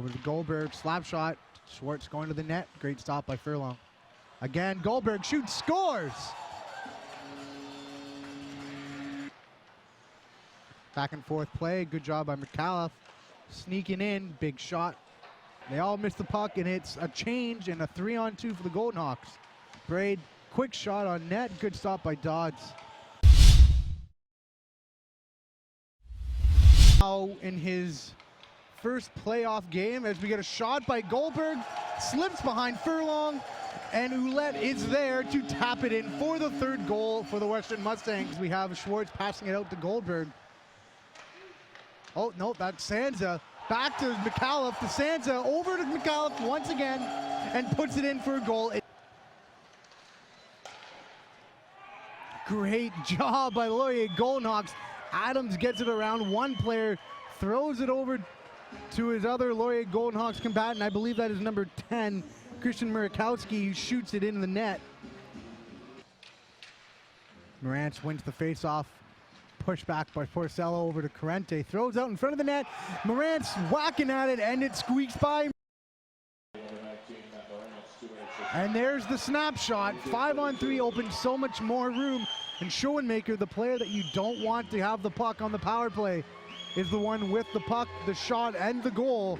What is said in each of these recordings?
Over to Goldberg, slap shot. Schwartz going to the net. Great stop by Furlong. Again, Goldberg shoots, scores! Back and forth play. Good job by McAuliffe. Sneaking in, big shot. They all miss the puck, and it's a change and a 3-on-2 for the Golden Hawks. Braid, quick shot on net. Good stop by Dodds. Now in his first playoff game, as we get a shot by Goldberg, slips behind Furlong, and OUA is there to tap it in for the third goal for the Western Mustangs. We have Schwartz passing it out to Goldberg. Oh, no, that's Sansa. Back to McAuliffe, to Sansa, over to McAuliffe once again, and puts it in for a goal. Great job by Laurier Golden Hawks. Adams gets it around one player, throws it over to his other Laurier Golden Hawks combatant. I believe that is number 10, Christian Murakowski, who shoots it in the net. Morantz wins the faceoff. Pushed back by Porcello over to Corrente. Throws out in front of the net. Morantz whacking at it, and it squeaks by. And there's the snapshot. 5-on-3 opens so much more room. And Schoenmaker, the player that you don't want to have the puck on the power play, is the one with the puck, the shot, and the goal.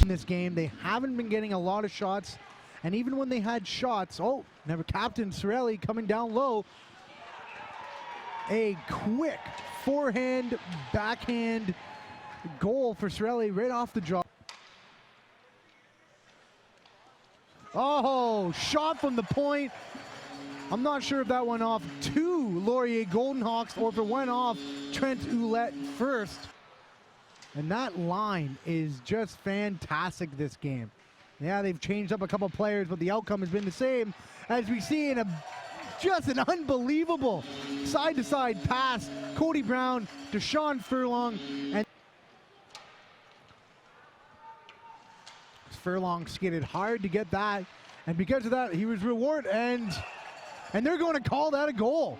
In this game, they haven't been getting a lot of shots. And even when they had shots, never Captain Sorelli coming down low. A quick forehand, backhand goal for Sorelli right off the draw. Oh, shot from the point. I'm not sure if that went off to Laurier Golden Hawks or if it went off Trent Ouellette first. And that line is just fantastic this game. Yeah, they've changed up a couple players, but the outcome has been the same, as we see in just an unbelievable side-to-side pass. Cody Brown, Deshaun Furlong, and Furlong skidded hard to get that, and because of that, he was rewarded, and they're going to call that a goal.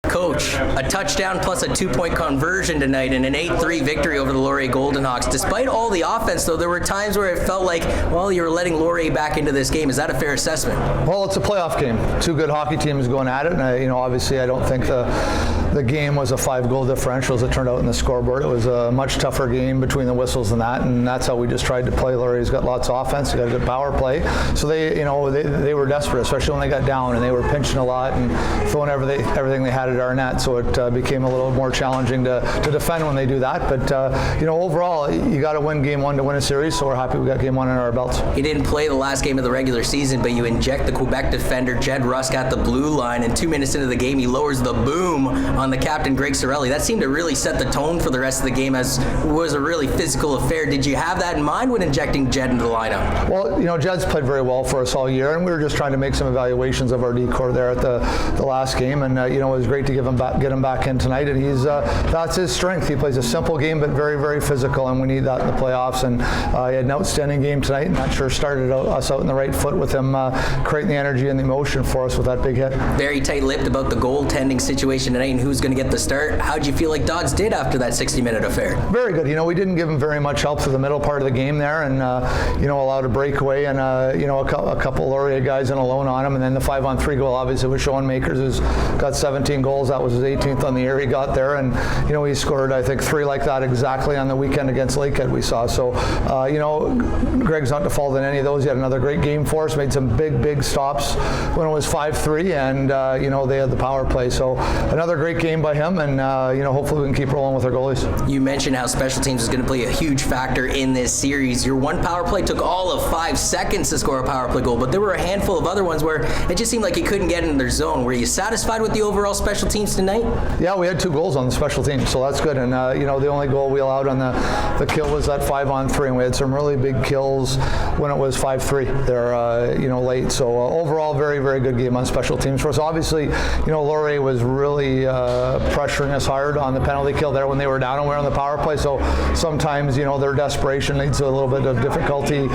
Coach, a touchdown plus a 2-point conversion tonight and an 8-3 victory over the Laurier Golden Hawks. Despite all the offense, though, there were times where it felt like, well, you were letting Laurier back into this game. Is that a fair assessment? Well, it's a playoff game. Two good hockey teams going at it, and obviously I don't think the game was a 5-goal differential as it turned out in the scoreboard. It was a much tougher game between the whistles and that, and that's how we just tried to play. Laurier's got lots of offense, he got a good power play, so they were desperate, especially when they got down, and they were pinching a lot and throwing everything they had at our net, so it became a little more challenging to defend when they do that. But overall, you got to win game one to win a series, so we're happy we got game one in our belts. You didn't play the last game of the regular season, but you inject the Quebec defender Jed Rusk at the blue line, and 2 minutes into the game, he lowers the boom on the captain Greg Sorelli. That seemed to really set the tone for the rest of the game, as it was a really physical affair. Did you have that in mind when injecting Jed into the lineup? Well, Jed's played very well for us all year, and we were just trying to make some evaluations of our D-core there at the last game, and it was great to get him back in tonight, and that's his strength. He plays a simple game, but very, very physical, and we need that in the playoffs, and he had an outstanding game tonight, and that sure started us out in the right foot with him creating the energy and the emotion for us with that big hit. Very tight-lipped about the goaltending situation tonight and who's going to get the start. How'd you feel like Dodds did after that 60-minute affair? Very good. We didn't give him very much help through the middle part of the game there, and allowed a breakaway and a couple Laurier guys in alone on him, and then the 5-on-3 goal obviously was Schoenmakers, who's got 17 goals. That was his 18th on the year he got there, and he scored I think 3 like that exactly on the weekend against Lakehead we saw. So Greg's not defaulted in any of those. He had another great game for us, made some big stops when it was 5-3, and they had the power play. So another great game by him, and hopefully we can keep rolling with our goalies. You mentioned how special teams is going to play a huge factor in this series. Your one power play took all of 5 seconds to score a power play goal, but there were a handful of other ones where it just seemed like you couldn't get in their zone. Were you satisfied with the overall special teams teams tonight? Yeah, we had 2 goals on the special teams, so that's good. And the only goal we allowed on the kill was that 5-on-3, and we had some really big kills when it was 5-3 there, late. So overall, very, very good game on special teams for us. Obviously, Laurier was really pressuring us hard on the penalty kill there when they were down and we were on the power play. So sometimes, their desperation leads to a little bit of difficulty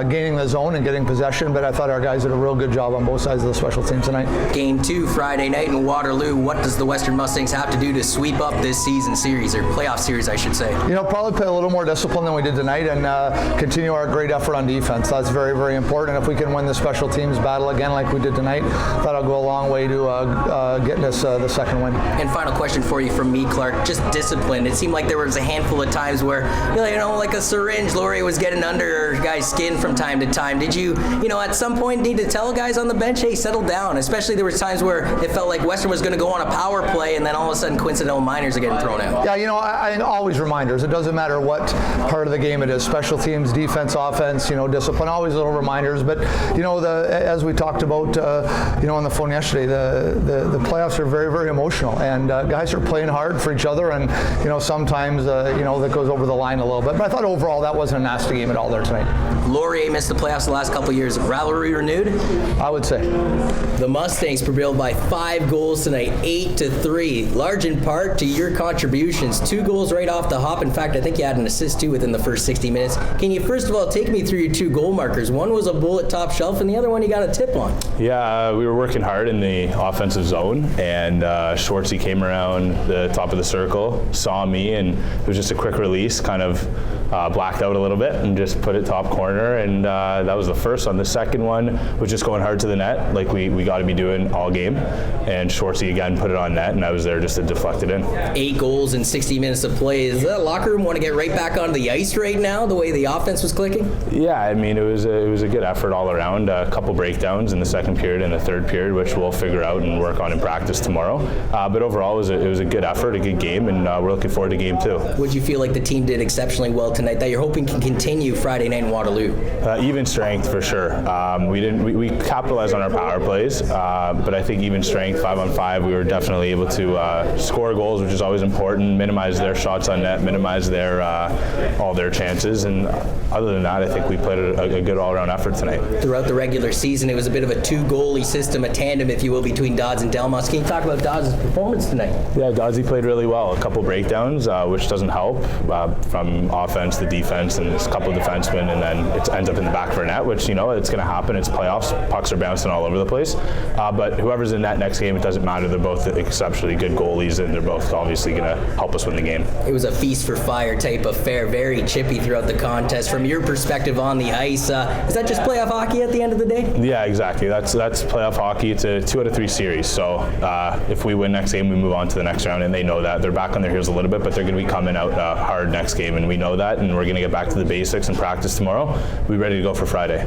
gaining the zone and getting possession. But I thought our guys did a real good job on both sides of the special teams tonight. Game 2 Friday night in Waterloo. What does the Western Mustangs have to do to sweep up this season series, or playoff series, I should say? Probably play a little more discipline than we did tonight and continue our great effort on defense. That's very, very important. If we can win the special teams battle again like we did tonight, that'll go a long way to getting us the second win. And final question for you from me, Clark. Just discipline. It seemed like there was a handful of times where, like a syringe, Laurier was getting under guys' skin from time to time. Did you, at some point need to tell guys on the bench, hey, settle down? Especially there was times where it felt like Western was going to go on a power play and then all of a sudden coincidental minors are getting thrown out. Yeah, I think always reminders. It doesn't matter what part of the game it is, special teams, defense, offense, discipline, always little reminders. But, as we talked about, on the phone yesterday, the playoffs are very, very emotional, and guys are playing hard for each other, and, sometimes, that goes over the line a little bit. But I thought overall that wasn't a nasty game at all there tonight. Laurier missed the playoffs the last couple of years. Rivalry renewed? I would say. The Mustangs prevailed by 5 goals tonight, 8-3, large in part to your contributions. 2 goals right off the hop. In fact, I think you had an assist too within the first 60 minutes. Can you first of all take me through your 2 goal markers? One was a bullet top shelf and the other one you got a tip on. Yeah, we were working hard in the offensive zone, and Schwartzy came around the top of the circle, saw me, and it was just a quick release, kind of blacked out a little bit and just put it top corner, and that was the first one. The second one was just going hard to the net, like we got to be doing all game, and Schwartzy again put it on net, and I was there just to deflect it in. 8 goals in 60 minutes of play. Does that locker room want to get right back onto the ice right now, the way the offense was clicking? Yeah, I mean, it was a good effort all around. A couple breakdowns in the second period and the third period, which we'll figure out and work on in practice tomorrow. But overall, it was a good effort, a good game, and we're looking forward to game 2. Would you feel like the team did exceptionally well tonight that you're hoping can continue Friday night in Waterloo? Even strength for sure. We capitalized on our power plays, but I think even strength, 5-on-5, we were definitely able to score goals, which is always important, minimize their shots on net, minimize their all their chances, and other than that, I think we played a good all-around effort tonight. Throughout the regular season, it was a bit of a 2-goalie system, a tandem, if you will, between Dodds and Delmas. Can you talk about Dodds' performance tonight? Yeah, Doddsy played really well. A couple breakdowns, which doesn't help, from offense to defense, and a couple defensemen, and then it ends up in the back of our net, which, it's going to happen. It's playoffs. Pucks are bouncing all over the place. But whoever's in net next game, it doesn't matter. They're both exceptionally good goalies, and they're both obviously going to help us win the game. It was a feast for fire type affair, very chippy throughout the contest. From your perspective on the ice, is that just playoff hockey at the end of the day? Yeah, exactly. That's playoff hockey. It's a 2 out of 3 series. So if we win next game, we move on to the next round, and they know that. They're back on their heels a little bit, but they're going to be coming out hard next game, and we know that, and we're going to get back to the basics and practice tomorrow. We're ready to go for Friday.